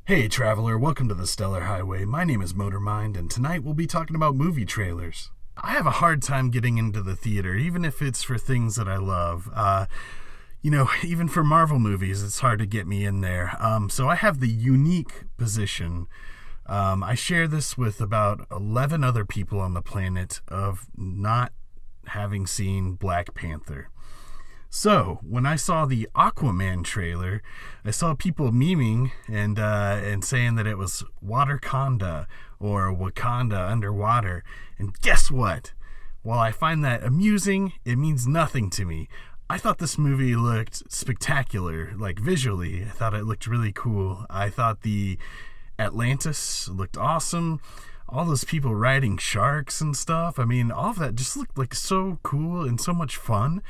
Hey traveler, welcome to the Stellar Highway. My name is Motormind, and tonight we'll be talking about movie trailers. I have a hard time getting into the theater, even if it's for things that I love. Even for Marvel movies, it's hard to get me in there. So I have the unique position. I share this with about 11 other people on the planet of not having seen Black Panther. So, when I saw the Aquaman trailer, I saw people memeing and saying that it was Waterconda or Wakanda underwater. And guess what? While I find that amusing, it means nothing to me. I thought this movie looked spectacular, like visually. I thought it looked really cool. I thought the Atlantis looked awesome. All those people riding sharks and stuff. I mean, all of that just looked like so cool and so much fun.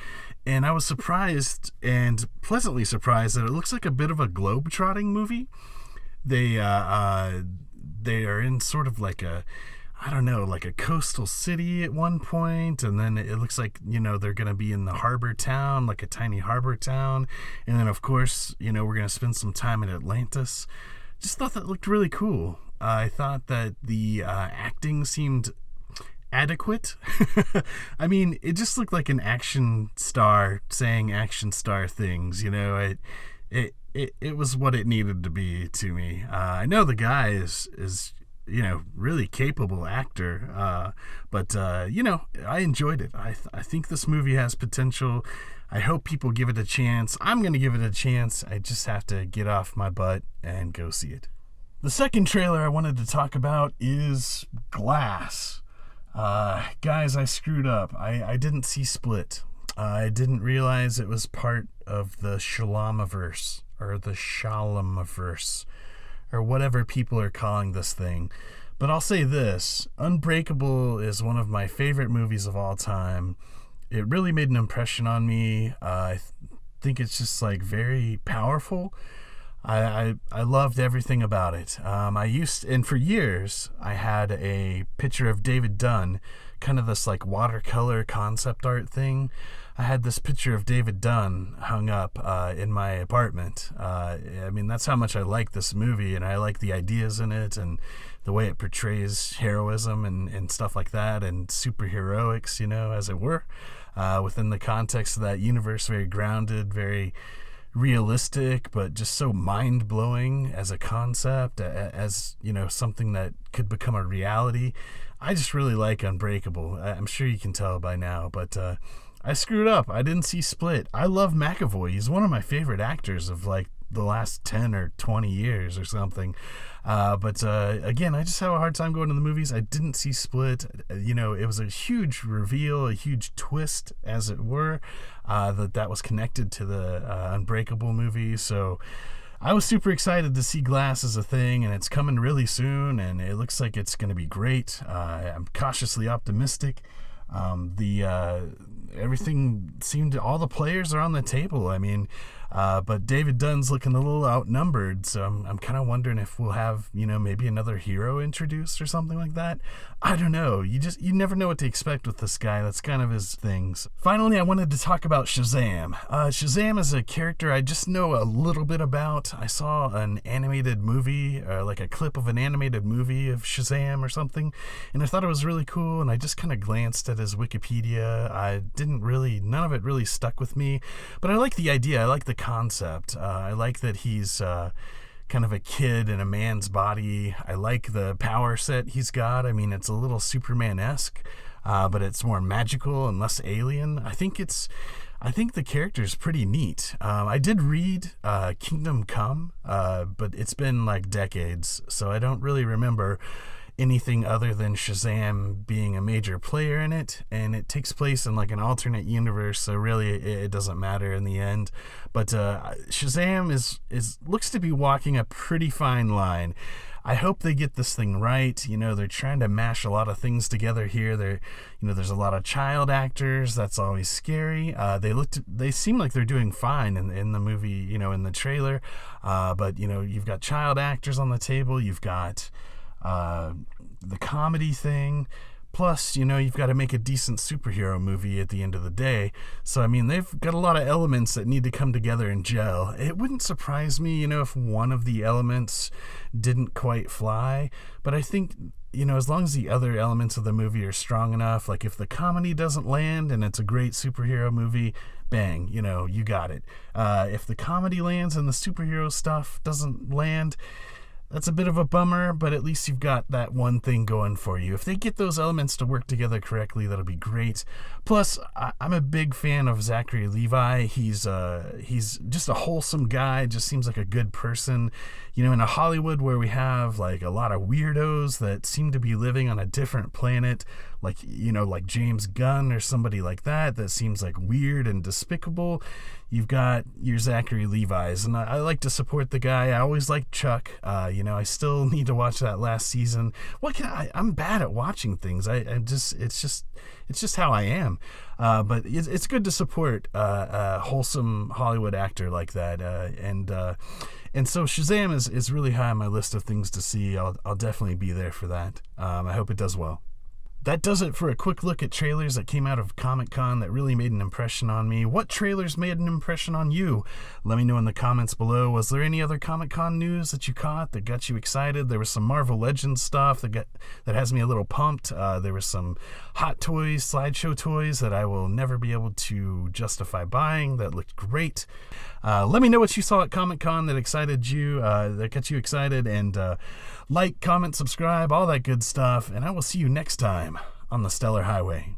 And I was surprised and pleasantly surprised that it looks like a bit of a globe-trotting movie. They are in sort of like like a coastal city at one point, and then it looks like, they're going to be in the harbor town, like a tiny harbor town. And then, of course, we're going to spend some time in Atlantis. Just thought that looked really cool. I thought that the acting seemed adequate. I mean, it just looked like an action star saying action star things. It was what it needed to be to me. I know the guy is really capable actor, but I enjoyed it. I think this movie has potential. I hope people give it a chance. I'm going to give it a chance. I just have to get off my butt and go see it. The second trailer I wanted to talk about is Glass. Guys, I screwed up. I didn't see Split. I didn't realize it was part of the Shalamaverse, or the Shalamaverse, or whatever people are calling this thing. But I'll say this, Unbreakable is one of my favorite movies of all time. It really made an impression on me. I think it's just very powerful. I loved everything about it. And for years, I had a picture of David Dunn, kind of this watercolor concept art thing. I had this picture of David Dunn hung up in my apartment. That's how much I like this movie, and I like the ideas in it, and the way it portrays heroism and stuff like that, and superheroics, as it were, within the context of that universe. Very grounded, very realistic, but just so mind-blowing as a concept, as something that could become a reality. I just really like Unbreakable. I'm sure you can tell by now, but I screwed up. I didn't see Split. I love McAvoy. He's one of my favorite actors of the last 10 or 20 years or something. But again, I just have a hard time going to the movies. I didn't see Split. It was a huge reveal, a huge twist, as it were, that was connected to the Unbreakable movie. So I was super excited to see Glass as a thing, and it's coming really soon, and it looks like it's going to be great. I'm cautiously optimistic. Everything seemed, all the players are on the table. But David Dunn's looking a little outnumbered, so I'm kind of wondering if we'll have, maybe another hero introduced or something like that. I don't know. You never know what to expect with this guy. That's kind of his things. Finally, I wanted to talk about Shazam. Shazam is a character I just know a little bit about. I saw an animated movie, like a clip of an animated movie of Shazam or something, and I thought it was really cool, and I just kind of glanced at his Wikipedia. None of it really stuck with me, but I like the idea. I like the concept. I like that he's kind of a kid in a man's body. I like the power set he's got. It's a little Superman-esque, but it's more magical and less alien. I think the character's pretty neat. I did read Kingdom Come, but it's been decades, so I don't really remember anything other than Shazam being a major player in it, and it takes place in an alternate universe, so really it doesn't matter in the end. But Shazam is looks to be walking a pretty fine line. I hope they get this thing right. They're trying to mash a lot of things together here. There's a lot of child actors. That's always scary. They seem like they're doing fine in the movie, in the trailer. But you've got child actors on the table. You've got the comedy thing, Plus, you've got to make a decent superhero movie at the end of the day. So, I mean, they've got a lot of elements that need to come together and gel. It wouldn't surprise me, if one of the elements didn't quite fly. But I think, as long as the other elements of the movie are strong enough, like if the comedy doesn't land and it's a great superhero movie, bang, you got it. If the comedy lands and the superhero stuff doesn't land, that's a bit of a bummer, but at least you've got that one thing going for you. If they get those elements to work together correctly, that'll be great. Plus, I'm a big fan of Zachary Levi. He's just a wholesome guy, just seems like a good person. In a Hollywood where we have like a lot of weirdos that seem to be living on a different planet, like James Gunn or somebody like that seems like weird and despicable, you've got your Zachary Levi's, and I like to support the guy. I always liked Chuck. I still need to watch that last season. I'm bad at watching things. It's just how I am. But it's good to support a wholesome Hollywood actor like that. And so Shazam is really high on my list of things to see. I'll definitely be there for that. I hope it does well. That does it for a quick look at trailers that came out of Comic-Con that really made an impression on me. What trailers made an impression on you? Let me know in the comments below. Was there any other Comic-Con news that you caught that got you excited? There was some Marvel Legends stuff that has me a little pumped. There was some Hot Toys, slideshow toys that I will never be able to justify buying that looked great. Let me know what you saw at Comic-Con that excited you, that got you excited, and like, comment, subscribe, all that good stuff, and I will see you next time on the Stellar Highway.